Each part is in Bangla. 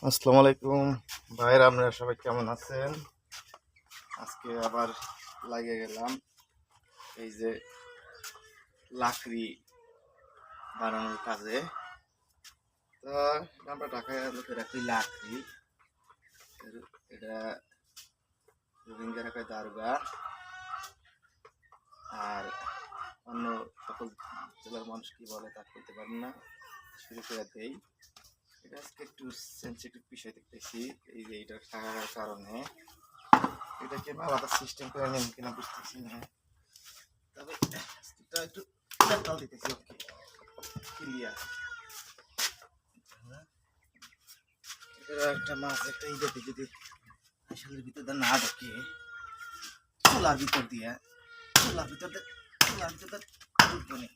আসসালামু আলাইকুম ভাইরা, আপনারা সবাই কেমন আছেন? আজকে আবার লাগিয়ে গেলাম এই যে লাকড়ি বানানোর কাজে। তো আমরা ঢাকায় লোকের রাখি লাকড়ি, এটা রোহিঙ্গা রাখায় দারগা, আর অন্য সকল জেলার মানুষ কি বলে তা বলতে পারেন না, শুরু করে দেই। এটা আজকে একটু সেন্সিটিভ বিষয় দেখতেছি, এই যে এটা থাকার কারণে এটাকে আলাদা সিস্টেম করে নেন কিনা বুঝতেছি না। তবে এটা একটু মেটাল দিতেছি, ওকে ক্লিয়ার। এটা একটা মাছ, একটা ইদাতে যদি আসলের ভিতর দিয়ে না ঢোকে, চুলার ভিতর দিয়ে চুলার ভিতর ঢুকবো নি।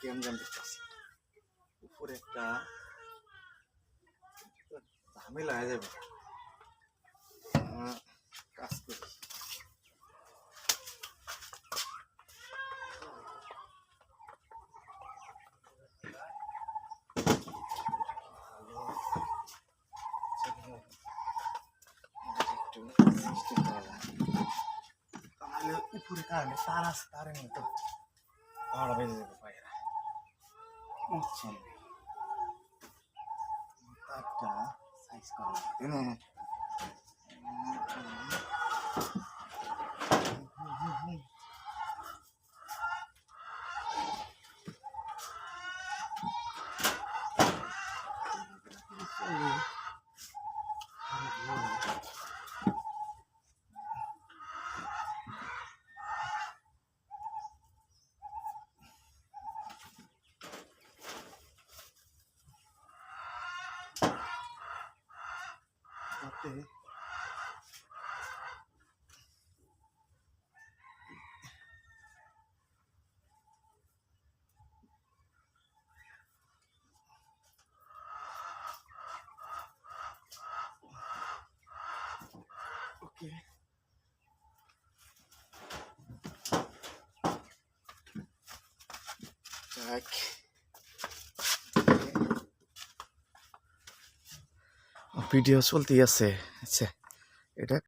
কেমন দেখতেছি উপরে একটা ঝামেলা হয়ে যাবে। কাজ করি তাহলে উপরে কারণে তার আছে, তারের মতো ভাড়া বেঁধে দেবে পায়রা, বুঝছেন? তারটা সাইজ করা লাগবে না। তাতে ওকে যাক, ভিডিও চলতেই আছে। আচ্ছা।